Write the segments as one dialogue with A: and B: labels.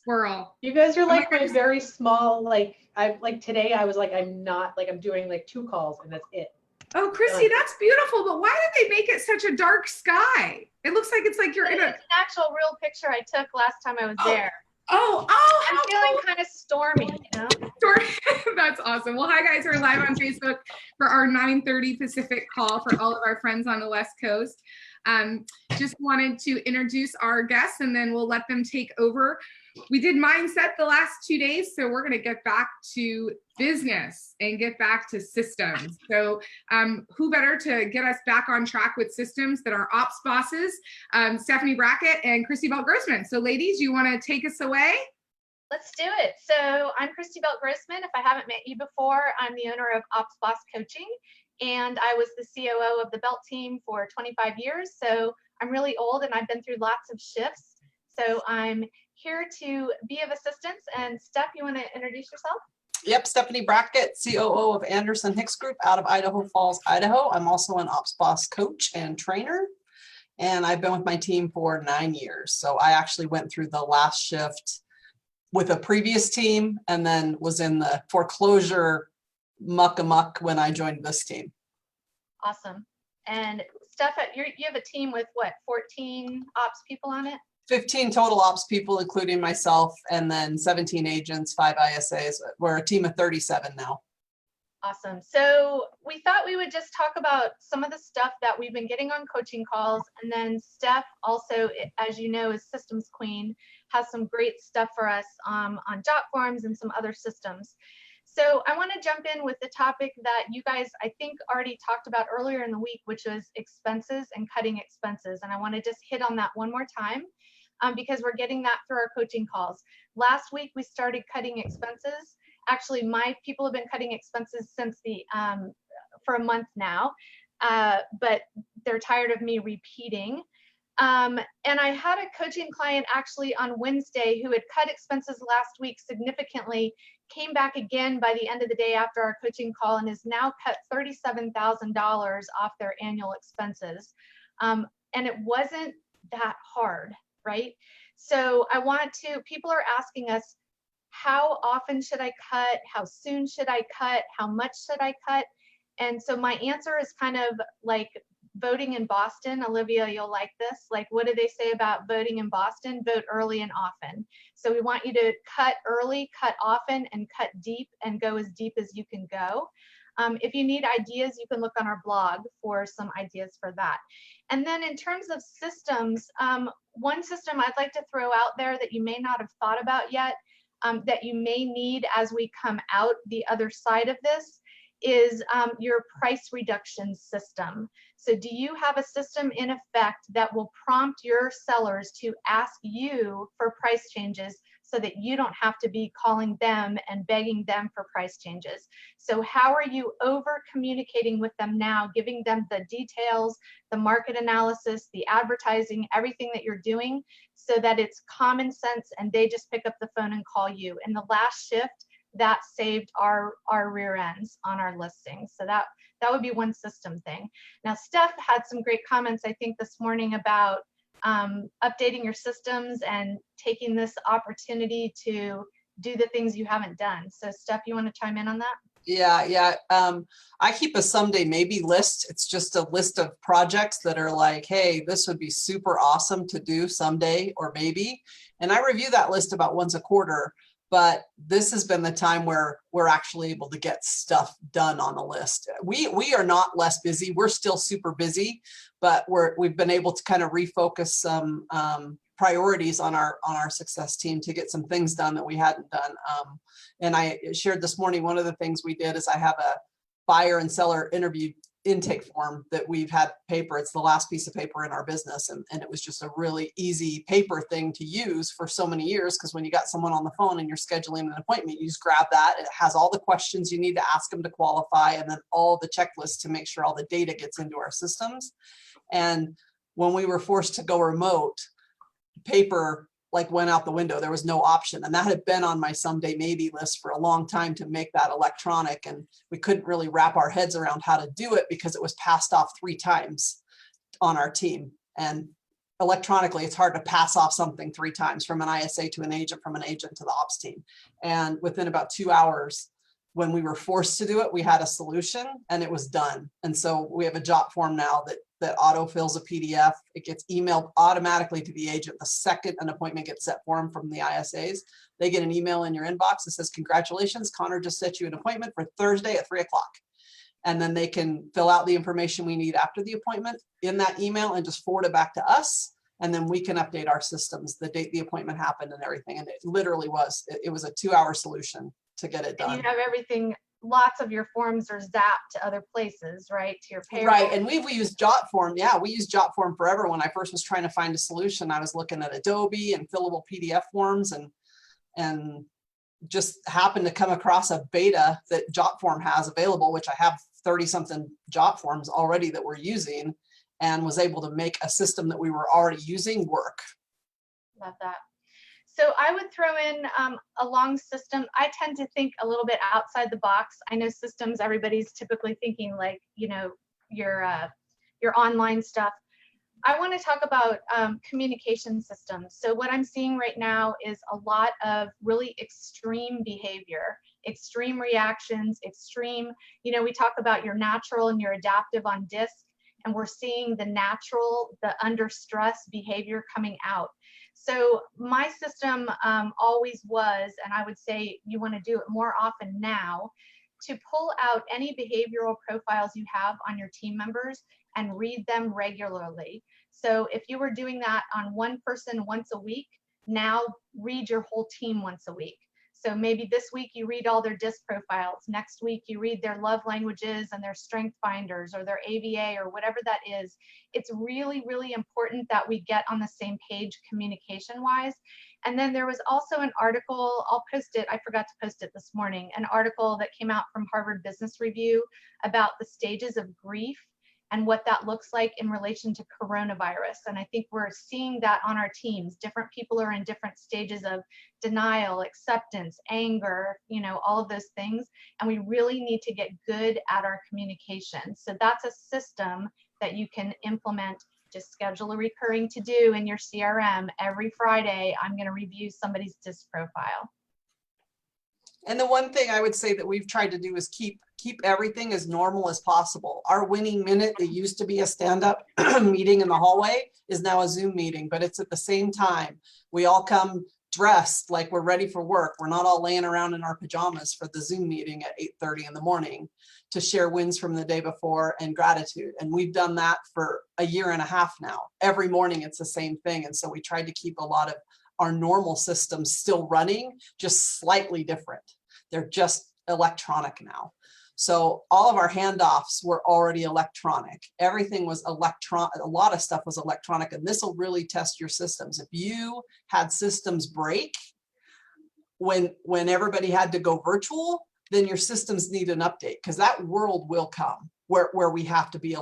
A: squirrel.
B: You guys are like
A: my
B: my very small, like today I was like, I'm doing like 2 calls and that's it.
A: Oh, Christy, that's beautiful, but why did they make it such a dark sky? It looks like it's like you're in a...
C: It's an actual real picture I took last time I was there.
A: Oh,
C: I'm feeling kind of stormy, you know?
A: That's awesome. Well, hi guys, we're live on Facebook for our 9:30 Pacific call for all of our friends on the West Coast. Just wanted to introduce our guests and then we'll let them take over. We did mindset the last 2 days, so we're going to get back to business and get back to systems. So who better to get us back on track with systems than our ops bosses, Stephanie Brackett and Christy Grossman. So ladies, you want to take us away?
C: Let's do it. So I'm Christy Grossman. If I haven't met you before, I'm the owner of Ops Boss Coaching, and I was the COO of the Belt team for 25 years. So I'm really old and I've been through lots of shifts. So I'm here to be of assistance. And Steph, you want to introduce yourself?
D: Yep, Stephanie Brackett, COO of Anderson Hicks Group out of Idaho Falls, Idaho. I'm also an Ops Boss coach and trainer, and I've been with my team for 9 years. So I actually went through the last shift with a previous team and then was in the foreclosure muck when I joined this team.
C: Awesome. And Steph, you have a team with what, 14 ops people on it?
D: 15 total ops people, including myself, and then 17 agents, 5 ISAs. We're a team of 37 now.
C: Awesome. So we thought we would just talk about some of the stuff that we've been getting on coaching calls. And then Steph also, as you know, is systems queen, has some great stuff for us on job forms and some other systems. So I want to jump in with the topic that you guys, I think, already talked about earlier in the week, which was expenses and cutting expenses. And I want to just hit on that one more time because we're getting that through our coaching calls. Last week, we started cutting expenses. Actually, my people have been cutting expenses since for a month now, but they're tired of me repeating. And I had a coaching client actually on Wednesday who had cut expenses last week significantly, came back again by the end of the day after our coaching call and has now cut $37,000 off their annual expenses. And it wasn't that hard, right? So people are asking us, how often should I cut? How soon should I cut? How much should I cut? And so my answer is kind of like voting in Boston. Olivia, you'll like this. Like, what do they say about voting in Boston? Vote early and often. So we want you to cut early, cut often, and cut deep, and go as deep as you can go. If you need ideas, you can look on our blog for some ideas for that. And then in terms of systems, one system I'd like to throw out there that you may not have thought about yet, that you may need as we come out the other side of this is your price reduction system. So do you have a system in effect that will prompt your sellers to ask you for price changes so that you don't have to be calling them and begging them for price changes? So how are you over communicating with them now, giving them the details, the market analysis, the advertising, everything that you're doing so that it's common sense and they just pick up the phone and call you? In the last shift, that saved our rear ends on our listings. So that would be one system thing. Now, Steph had some great comments, I think, this morning about updating your systems and taking this opportunity to do the things you haven't done. So Steph, you want to chime in on that?
D: Yeah. I keep a someday maybe list. It's just a list of projects that are like, hey, this would be super awesome to do someday or maybe. And I review that list about once a quarter. But this has been the time where we're actually able to get stuff done on the list. We are not less busy. We're still super busy, but we've been able to kind of refocus some priorities on our success team to get some things done that we hadn't done. And I shared this morning, one of the things we did is I have a buyer and seller interview intake form that we've had paper. It's the last piece of paper in our business. And it was just a really easy paper thing to use for so many years, because when you got someone on the phone and you're scheduling an appointment, you just grab that. It has all the questions you need to ask them to qualify, and then all the checklists to make sure all the data gets into our systems. And when we were forced to go remote, paper like went out the window. There was no option. And that had been on my someday maybe list for a long time to make that electronic. And we couldn't really wrap our heads around how to do it because it was passed off 3 times on our team. And electronically, it's hard to pass off something 3 times from an ISA to an agent, from an agent to the ops team. And within about 2 hours, when we were forced to do it, we had a solution and it was done. And so we have a jot form now that auto fills a PDF. It gets emailed automatically to the agent the second an appointment gets set for them from the ISAs. They get an email in your inbox that says, congratulations, Connor just set you an appointment for Thursday at 3 o'clock. And then they can fill out the information we need after the appointment in that email and just forward it back to us. And then we can update our systems, the date the appointment happened and everything. And it literally was, it was a 2-hour solution to get it done.
C: And you have everything, lots of your forms are zapped to other places, right? To your payroll.
D: Right, and we used jot form. Yeah, we used jot form forever. When I first was trying to find a solution, I was looking at Adobe and fillable PDF forms and just happened to come across a beta that jot form has available, which I have 30 something jot forms already that we're using, and was able to make a system that we were already using work.
C: Love that. So I would throw in a long system. I tend to think a little bit outside the box. I know systems, everybody's typically thinking like, you know, your online stuff. I want to talk about communication systems. So what I'm seeing right now is a lot of really extreme behavior, extreme reactions, extreme, you know, we talk about your natural and your adaptive on disk, and we're seeing the natural, the under stress behavior coming out. So my system always was, and I would say you want to do it more often now, to pull out any behavioral profiles you have on your team members and read them regularly. So if you were doing that on one person once a week, now read your whole team once a week. So maybe this week you read all their DISC profiles. Next week you read their love languages and their strength finders or their AVA or whatever that is. It's really, really important that we get on the same page communication wise. And then there was also an article, I'll post it, I forgot to post it this morning, an article that came out from Harvard Business Review about the stages of grief and what that looks like in relation to coronavirus. And I think we're seeing that on our teams. Different people are in different stages of denial, acceptance, anger, you know, all of those things. And we really need to get good at our communication. So that's a system that you can implement. Just schedule a recurring to do in your CRM. Every Friday, I'm going to review somebody's DISC profile.
D: And the one thing I would say that we've tried to do is keep everything as normal as possible. Our winning minute, it used to be a stand-up meeting in the hallway, is now a Zoom meeting, but it's at the same time. We all come dressed like we're ready for work. We're not all laying around in our pajamas for the Zoom meeting at 8:30 in the morning to share wins from the day before and gratitude. And we've done that for a year and a half now. Every morning it's the same thing. And so we tried to keep a lot of our normal systems still running, just slightly different. They're just electronic now. So all of our handoffs were already electronic. Everything was electronic. A lot of stuff was electronic, and this will really test your systems. If you had systems break when everybody had to go virtual, then your systems need an update, because that world will come where we have to be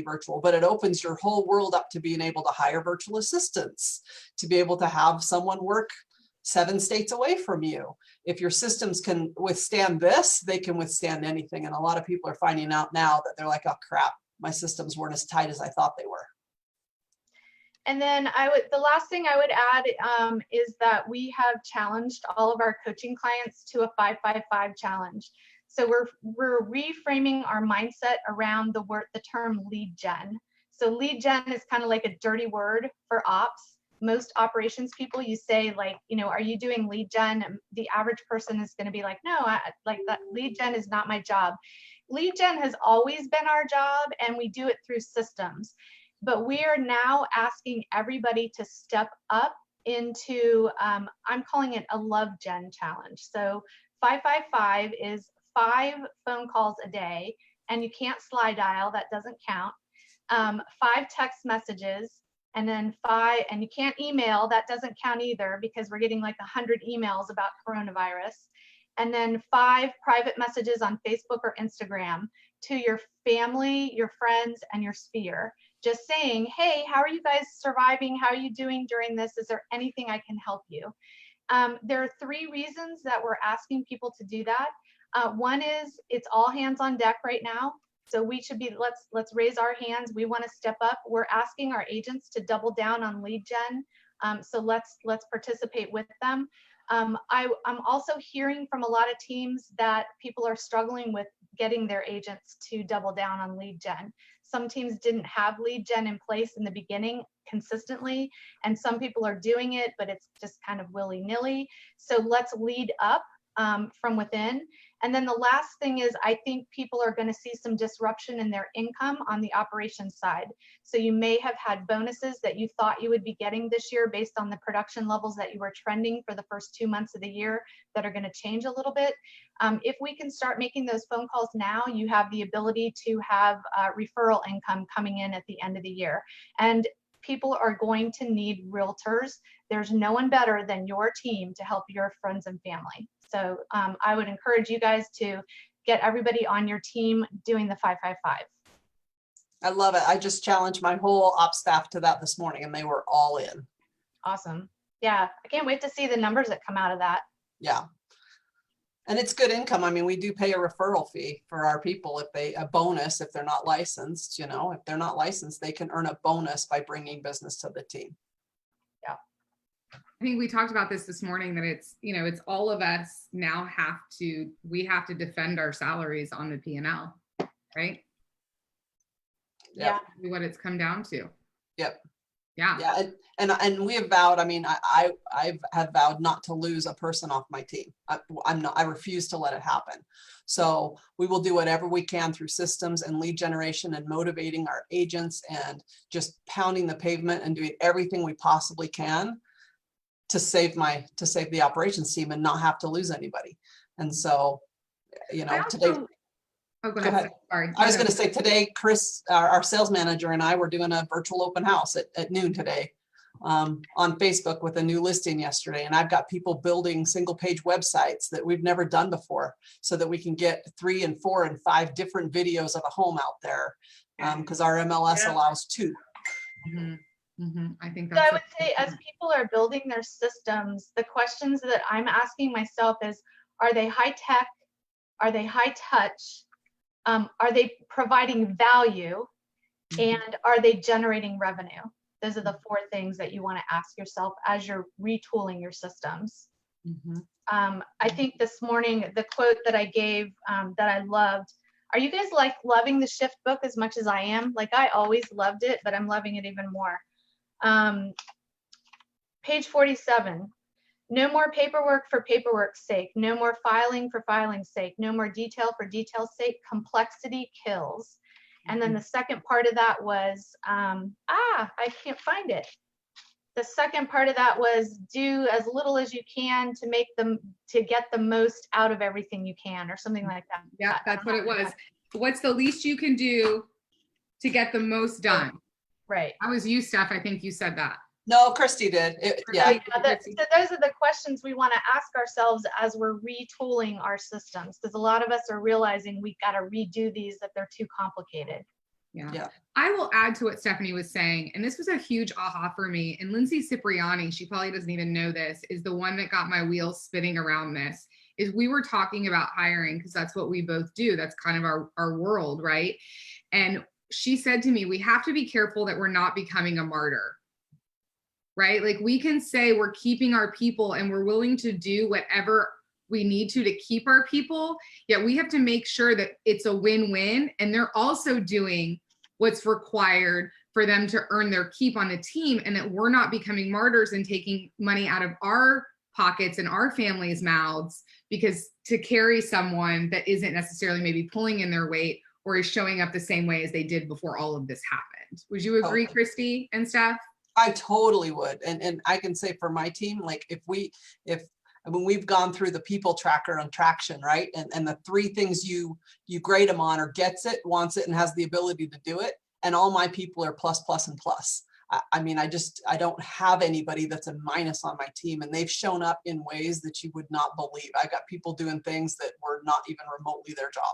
D: virtual, but it opens your whole world up to being able to hire virtual assistants, to be able to have someone work 7 states away from you. If your systems can withstand this, they can withstand anything. And a lot of people are finding out now that they're like, oh crap, my systems weren't as tight as I thought they were.
C: And then the last thing I would add is that we have challenged all of our coaching clients to a 5-5-5 challenge. So we're reframing our mindset around the term lead gen. So lead gen is kind of like a dirty word for ops. Most operations people, you say like, you know, are you doing lead gen? The average person is going to be like, no, like that lead gen is not my job. Lead gen has always been our job, and we do it through systems. But we are now asking everybody to step up into, I'm calling it a love gen challenge. So 5-5-5 is 5 phone calls a day, and you can't slide dial, that doesn't count. 5 text messages, and then 5, and you can't email, that doesn't count either, because we're getting like 100 emails about coronavirus. And then 5 private messages on Facebook or Instagram to your family, your friends, and your sphere. Just saying, hey, how are you guys surviving? How are you doing during this? Is there anything I can help you? There are 3 reasons that we're asking people to do that. One is it's all hands on deck right now. So we should be, let's raise our hands. We want to step up. We're asking our agents to double down on lead gen. So let's participate with them. I'm also hearing from a lot of teams that people are struggling with getting their agents to double down on lead gen. Some teams didn't have lead gen in place in the beginning consistently, and some people are doing it, but it's just kind of willy-nilly. So let's lead up from within. And then the last thing is, I think people are going to see some disruption in their income on the operations side. So you may have had bonuses that you thought you would be getting this year based on the production levels that you were trending for the first 2 months of the year that are going to change a little bit. If we can start making those phone calls now, you have the ability to have referral income coming in at the end of the year. And people are going to need realtors. There's no one better than your team to help your friends and family. So I would encourage you guys to get everybody on your team doing the 555.
D: I love it. I just challenged my whole ops staff to that this morning and they were all in.
C: Awesome. Yeah, I can't wait to see the numbers that come out of that.
D: Yeah. And it's good income. I mean, we do pay a referral fee for our people a bonus if they're not licensed, you know, if they're not licensed, they can earn a bonus by bringing business to the team.
A: I think we talked about this morning, that it's, you know, it's all of us now we have to defend our salaries on the P&L, right?
C: Yeah.
A: That's what it's come down to.
D: Yep.
A: Yeah.
D: Yeah. And we have vowed, I mean, I have vowed not to lose a person off my team. I refuse to let it happen. So we will do whatever we can through systems and lead generation and motivating our agents and just pounding the pavement and doing everything we possibly can to save the operations team and not have to lose anybody. And so, you know, today.
A: Oh, go ahead. Sorry.
D: I was going to say today, Chris, our sales manager, and I were doing a virtual open house at noon today on Facebook with a new listing yesterday. And I've got people building single page websites that we've never done before so that we can get 3 and 4 and 5 different videos of a home out there because our MLS allows 2.
A: Mm-hmm. Mm-hmm. I think
C: So
A: that's
C: I would say as people are building their systems, the questions that I'm asking myself is, are they high tech? Are they high touch? Are they providing value? And are they generating revenue? Those are the 4 things that you want to ask yourself as you're retooling your systems.
A: Mm-hmm.
C: I think this morning, the quote that I gave that I loved, are you guys like loving the shift book as much as I am? Like I always loved it, but I'm loving it even more. Page 47, no more paperwork for paperwork's sake, no more filing for filing's sake, no more detail for detail's sake, complexity kills. And then the second part of that was, I can't find it. The second part of that was do as little as you can to get the most out of everything you can, or something like that.
A: Yeah, that's what it was. What's the least you can do to get the most done?
C: Right.
A: That was you, Steph. I think you said that.
D: No, Christy did. Yeah.
C: So those are the questions we want to ask ourselves as we're retooling our systems, because a lot of us are realizing we've got to redo these, that they're too complicated.
A: Yeah. I will add to what Stephanie was saying, and this was a huge aha for me. And Lindsay Cipriani, she probably doesn't even know this, is the one that got my wheels spinning around this. Is we were talking about hiring because that's what we both do. That's kind of our world, right? And she said to me, we have to be careful that we're not becoming a martyr, right? Like we can say we're keeping our people and we're willing to do whatever we need to keep our people, yet we have to make sure that it's a win-win and they're also doing what's required for them to earn their keep on the team, and that we're not becoming martyrs and taking money out of our pockets and our families' mouths because to carry someone that isn't necessarily maybe pulling in their weight or is showing up the same way as they did before all of this happened. Would you agree, Christy and Steph?
D: I totally would. And I can say for my team, like when we've gone through the people tracker on traction, right? And the 3 things you grade them on are gets it, wants it, and has the ability to do it. And all my people are plus, plus, and plus. I mean, I don't have anybody that's a minus on my team, and they've shown up in ways that you would not believe. I got people doing things that were not even remotely their job.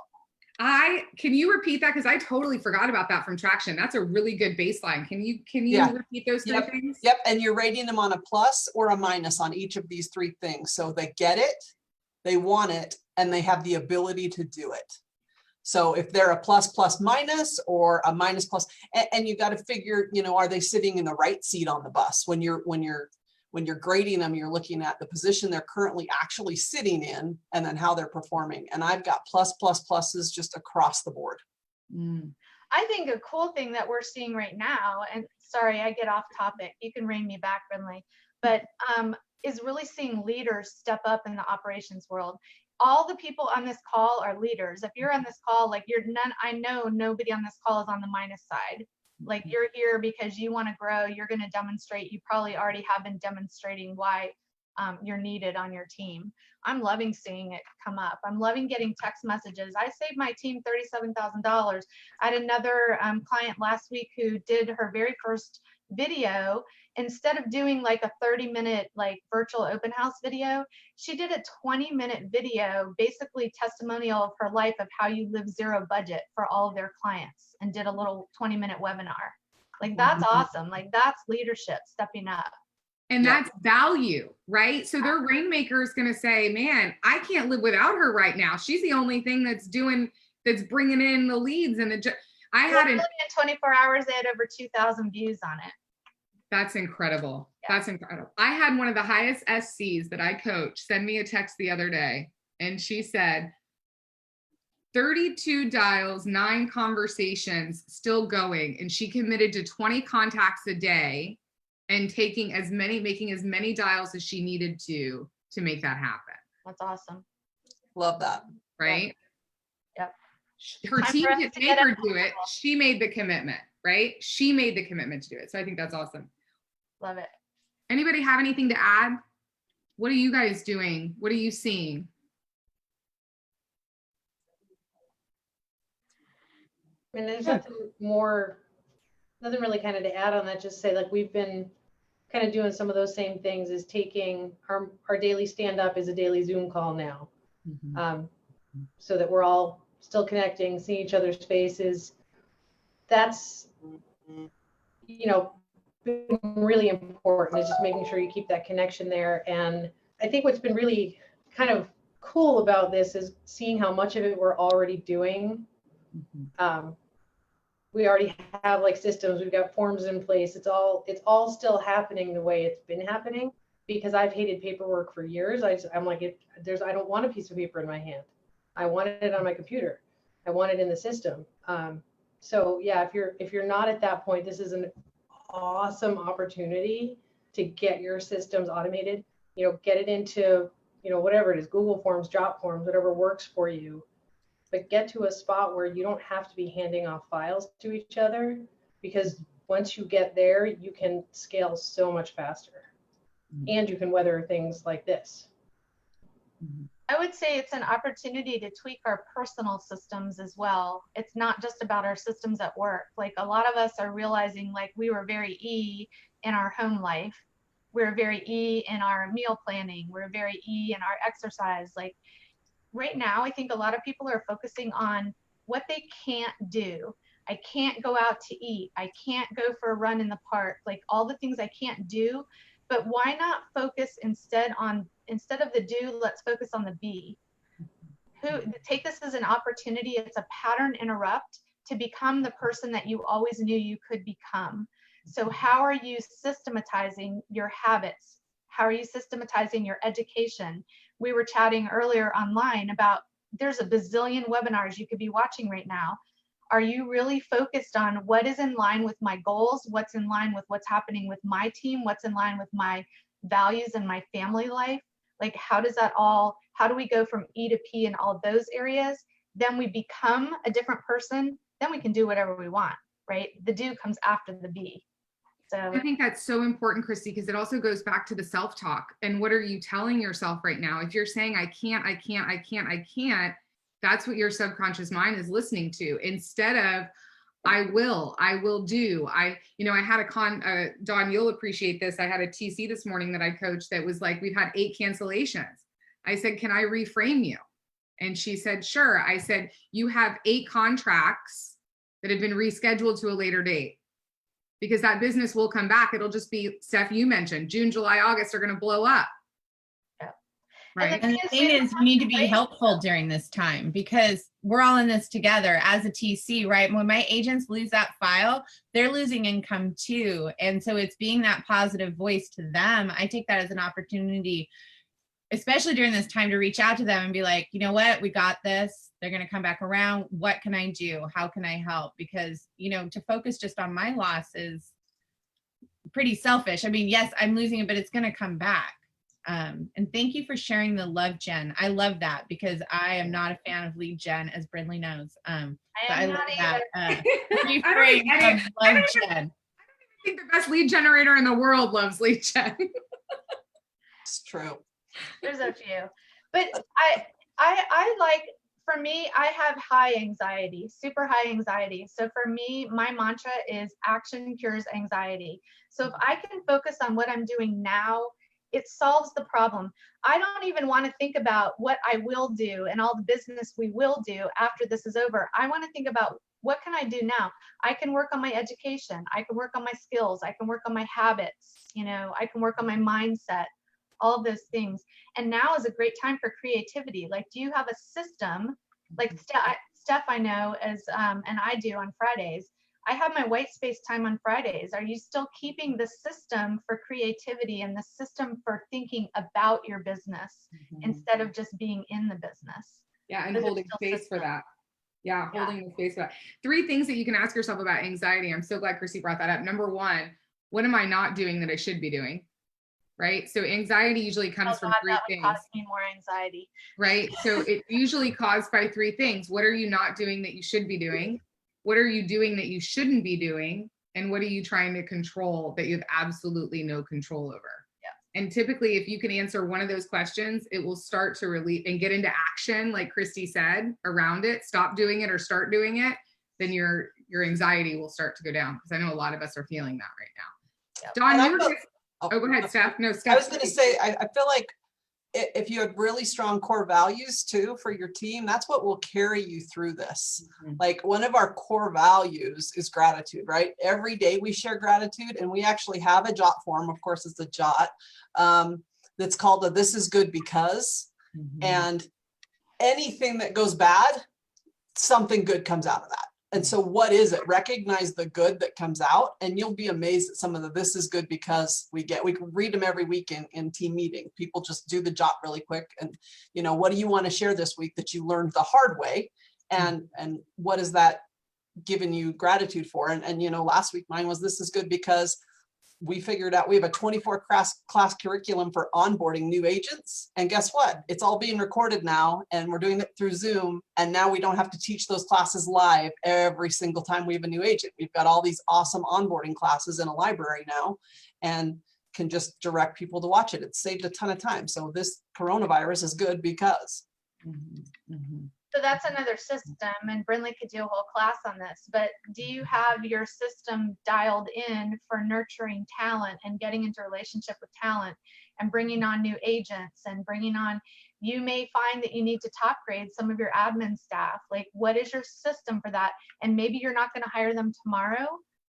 A: Can you repeat that? Because I totally forgot about that from traction. That's a really good baseline. Can you repeat those 3 things?
D: Yep. And you're rating them on a plus or a minus on each of these 3 things. So they get it, they want it, and they have the ability to do it. So if they're a plus plus minus or a minus plus, and you got to figure, you know, are they sitting in the right seat on the bus? When you're grading them, you're looking at the position they're currently actually sitting in and then how they're performing. And I've got plus plus pluses just across the board.
C: I think a cool thing that we're seeing right now, and sorry, I get off topic, you can rein me back, Brinley, but is really seeing leaders step up in the operations world. All the people on this call are leaders. If you're on this call, like I know nobody on this call is on the minus side. Like you're here because you want to grow, you're going to demonstrate, you probably already have been demonstrating why you're needed on your team. I'm loving seeing it come up. I'm loving getting text messages. I saved my team $37,000. I had another client last week who did her very first video. Instead of doing like a 30-minute like virtual open house video, she did a 20-minute video, basically testimonial of her life of how you live zero budget for all of their clients, and did a little 20-minute webinar. Like that's awesome. Like that's leadership stepping up.
A: And that's value, right? So their rainmaker is going to say, man, I can't live without her right now. She's the only thing that's bringing in the leads. And I had
C: in 24 hours, they had over 2,000 views on it.
A: That's incredible.
C: Yeah.
A: That's incredible. I had one of the highest SCs that I coach send me a text the other day, and she said, 32 dials, 9 conversations, still going. And she committed to 20 contacts a day and making as many dials as she needed to make that happen.
C: That's awesome.
D: Love that.
A: Right?
C: Yep.
A: Her team didn't make her do it. She made the commitment, right? She made the commitment to do it. So I think that's awesome.
C: Love it.
A: Anybody have anything to add? What are you guys doing? What are you seeing?
B: I mean, there's nothing really kind of to add on that. Just say like we've been kind of doing some of those same things, is taking our daily stand up is a daily Zoom call now. So that we're all still connecting, seeing each other's faces. That's, you know, really important, is just making sure you keep that connection there. And I think what's been really kind of cool about this is seeing how much of it we're already doing. We already have like systems, we've got forms in place. It's all still happening the way it's been happening, because I've hated paperwork for years. I'm like, I don't want a piece of paper in my hand. I want it on my computer. I want it in the system. So yeah, if you're not at that point, this is an awesome opportunity to get your systems automated. You know, get it into, you know, whatever it is, Google Forms, Drop Forms, whatever works for you. But get to a spot where you don't have to be handing off files to each other, because once you get there, you can scale so much faster, and you can weather things like this.
C: I would say it's an opportunity to tweak our personal systems as well. It's not just about our systems at work. Like a lot of us are realizing like we were very E in our home life. We're very E in our meal planning. We're very E in our exercise. Like right now, I think a lot of people are focusing on what they can't do. I can't go out to eat. I can't go for a run in the park. Like all the things I can't do. But why not focus instead of the do, let's focus on the be. Take this as an opportunity. It's a pattern interrupt to become the person that you always knew you could become. So how are you systematizing your habits? How are you systematizing your education? We were chatting earlier online about there's a bazillion webinars you could be watching right now. Are you really focused on what is in line with my goals? What's in line with what's happening with my team? What's in line with my values and my family life? Like, how do we go from E to P in all those areas? Then we become a different person. Then we can do whatever we want, right? The do comes after the be. So
A: I think that's so important, Christy, because it also goes back to the self-talk. And what are you telling yourself right now? If you're saying, I can't, that's what your subconscious mind is listening to, instead of I will do. I had a Dawn, you'll appreciate this. I had a TC this morning that I coached that was like, we've had 8 cancellations. I said, can I reframe you? And she said, sure. I said, you have 8 contracts that have been rescheduled to a later date, because that business will come back. It'll just be, Steph, you mentioned June, July, August are going to blow up.
C: Yeah.
A: Right.
C: And
E: And the thing is, we need to be
C: Right.
E: helpful during this time because we're all in this together as a TC, right? When my agents lose that file, they're losing income too. And so it's being that positive voice to them. I take that as an opportunity, especially during this time, to reach out to them and be like, you know what, we got this. They're going to come back around. What can I do? How can I help? Because, you know, to focus just on my loss is pretty selfish. I mean, yes, I'm losing it, but it's going to come back. And thank you for sharing the love gen. I love that because I am not a fan of lead gen, as Brindley knows.
C: I
E: But I
C: am
E: love
C: not
E: that.
C: either.
E: Reframe
A: I
E: of
A: don't
E: love
A: even
E: gen.
A: think the best lead generator in the world loves lead gen.
D: It's true.
C: There's a few, but I like, for me, I have high anxiety, super high anxiety. So for me, my mantra is action cures anxiety. So if I can focus on what I'm doing now, it solves the problem. I don't even want to think about what I will do and all the business we will do after this is over. I want to think about what can I do now? I can work on my education. I can work on my skills. I can work on my habits. You know, I can work on my mindset, all of those things. And now is a great time for creativity. Like, do you have a system? Like Steph, I know, as and I do on Fridays. I have my white space time on Fridays. Are you still keeping the system for creativity and the system for thinking about your business instead of just being in the business?
A: Yeah, and
C: Is it
A: holding
C: still
A: space for
C: system?
A: that. Yeah, holding the space for that. 3 things that you can ask yourself about anxiety. I'm so glad Christy brought that up. Number 1, what am I not doing that I should be doing? Right? So anxiety usually comes from 3
C: that would
A: things.
C: cause me more anxiety.
A: Right? So it's usually caused by 3 things. What are you not doing that you should be doing? What are you doing that you shouldn't be doing? And what are you trying to control that you have absolutely no control over?
C: Yeah.
A: And typically, if you can answer one of those questions, it will start to relieve and get into action, like Christy said, around it. Stop doing it or start doing it. Then your anxiety will start to go down, because I know a lot of us are feeling that right now.
C: Yep.
A: Dawn,
D: And I
A: you were
D: feel-
A: gonna, oh, go ahead, Steph. No,
D: I
A: Steph.
D: was going to say, I feel like if you have really strong core values too for your team, that's what will carry you through this. Like, one of our core values is gratitude, right? Every day we share gratitude, and we actually have a jot form. Of course, it's a jot that's called a "This is good because," and anything that goes bad, something good comes out of that. And so what is it? Recognize the good that comes out, and you'll be amazed at some of the "this is good because" we can read them every week in team meeting. People just do the jot really quick. And, you know, what do you want to share this week that you learned the hard way? And what is that giving you gratitude for? And, you know, last week mine was "This is good because we figured out we have a 24 class curriculum for onboarding new agents. And guess what? It's all being recorded now, and we're doing it through Zoom. And now we don't have to teach those classes live every single time we have a new agent. We've got all these awesome onboarding classes in a library now, and can just direct people to watch it. It's saved a ton of time. So this coronavirus is good because.
C: So that's another system, and Brindley could do a whole class on this, but do you have your system dialed in for nurturing talent and getting into relationship with talent and bringing on new agents and bringing on, you may find that you need to top grade some of your admin staff. Like, what is your system for that? And maybe you're not going to hire them tomorrow,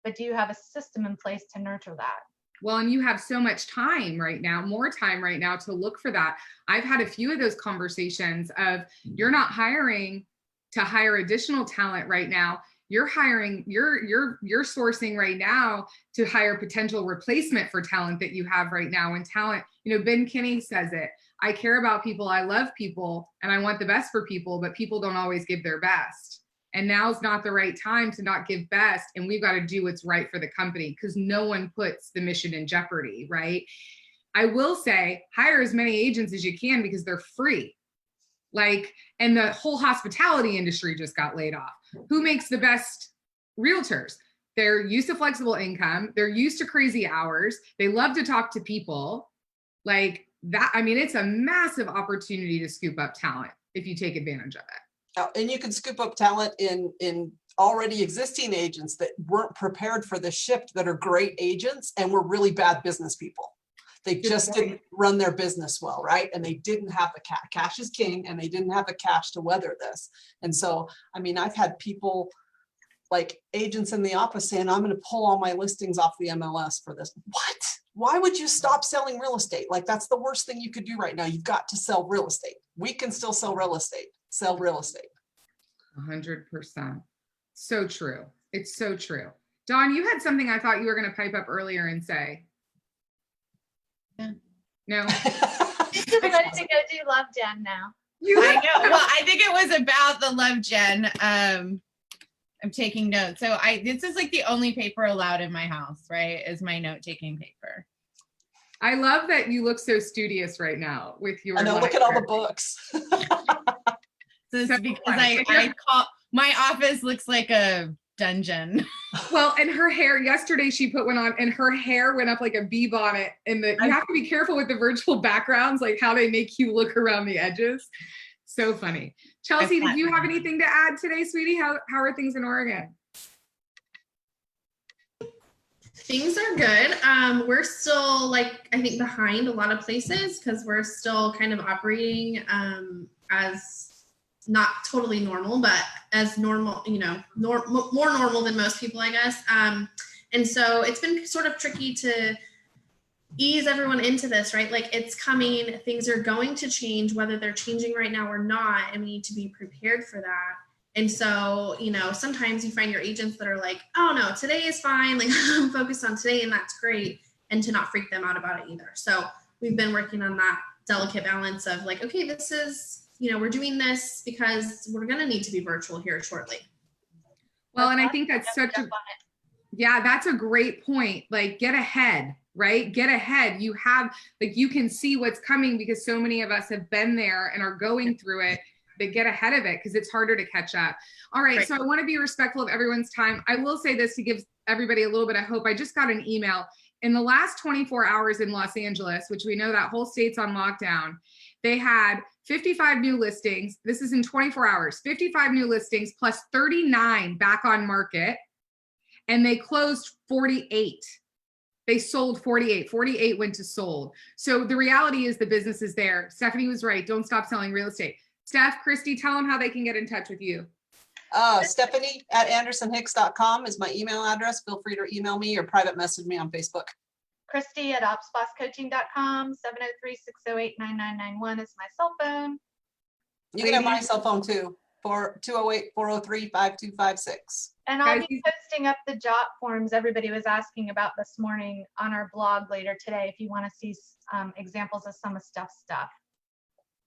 C: but do you have a system in place to nurture that?
A: Well, and you have so much time right now, more time right now to look for that. I've had a few of those conversations of, you're not hiring to hire additional talent right now. You're hiring, you're sourcing right now to hire potential replacement for talent that you have right now. And talent, you know, Ben Kinney says it, I care about people, I love people, and I want the best for people, but people don't always give their best. And now's not the right time to not give best. And we've got to do what's right for the company, because no one puts the mission in jeopardy, right? I will say, hire as many agents as you can because they're free. Like, and the whole hospitality industry just got laid off. Who makes the best realtors? They're used to flexible income. They're used to crazy hours. They love to talk to people like that. I mean, it's a massive opportunity to scoop up talent if you take advantage of it.
D: And you can scoop up talent in already existing agents that weren't prepared for the shift, that are great agents and were really bad business people. They just didn't run their business well, right? And they didn't have the cash. Cash is king, and they didn't have the cash to weather this. And so, I mean, I've had people, like agents in the office, saying, I'm going to pull all my listings off the MLS for this. why would you stop selling real estate? Like, that's the worst thing you could do right now. You've got to sell real estate. We can still sell real estate. Sell real estate.
A: 100%. So true. It's so true. Dawn, you had something I thought you were going to pipe up earlier and say.
E: Yeah.
A: No.
C: She's ready to go do Love Gen now.
E: I know. Well, I think it was about the Love Gen. I'm taking notes. So this is like the only paper allowed in my house, right? Is my note-taking paper.
A: I love that you look so studious right now with your.
D: I know, look at all the books.
E: This
A: So
E: is because
A: funny.
E: I call my office looks like a dungeon.
A: Well, and her hair, yesterday she put one on and her hair went up like a bee bonnet. And you have to be careful with the virtual backgrounds, like how they make you look around the edges. So funny. Chelsea, did you have anything to add today, sweetie? How are things in Oregon?
F: Things are good. We're still like, I think, behind a lot of places because we're still kind of operating as not totally normal, but as normal, you know, more normal than most people, I guess. And so it's been sort of tricky to ease everyone into this, right? Like, it's coming, things are going to change, whether they're changing right now or not, and we need to be prepared for that. And so, you know, sometimes you find your agents that are like, oh no, today is fine. Like, I'm focused on today and that's great. And to not freak them out about it either. So we've been working on that delicate balance of like, okay, this is, you know, we're doing this because we're going to need to be virtual here shortly.
A: Well, and I think that's yeah, that's a great point. Like, get ahead, right? Get ahead. You have, like, you can see what's coming because so many of us have been there and are going through it. But get ahead of it because it's harder to catch up. All right, so I want to be respectful of everyone's time. I will say this to give everybody a little bit of hope. I just got an email. In the last 24 hours in Los Angeles, which we know that whole state's on lockdown, they had 55 new listings. This is in 24 hours, 55 new listings plus 39 back on market. And they closed 48. They sold 48. 48 went to sold. So the reality is the business is there. Stephanie was right. Don't stop selling real estate. Steph, Christy, tell them how they can get in touch with you.
D: Stephanie at andersonhicks.com is my email address. Feel free to email me or private message me on Facebook.
C: Christy at opsbosscoaching.com. 703-608-9991 is my cell phone.
D: You can have my cell phone too, for 208-403-5256.
C: And I'll be posting up the JOT forms everybody was asking about this morning on our blog later today if you want to see examples of some of Steph's stuff.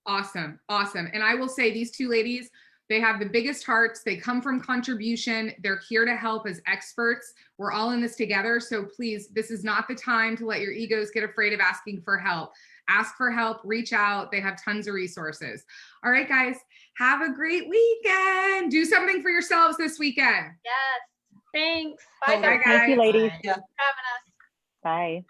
A: Awesome. Awesome. And I will say these two ladies, they have the biggest hearts. They come from contribution. They're here to help as experts. We're all in this together. So please, this is not the time to let your egos get afraid of asking for help. Ask for help, reach out. They have tons of resources. All right, guys, have a great weekend. Do something for yourselves this weekend.
C: Yes.
G: Thanks.
C: Bye, guys.
G: Thank you, ladies.
D: Yeah.
C: Having us.
G: Bye.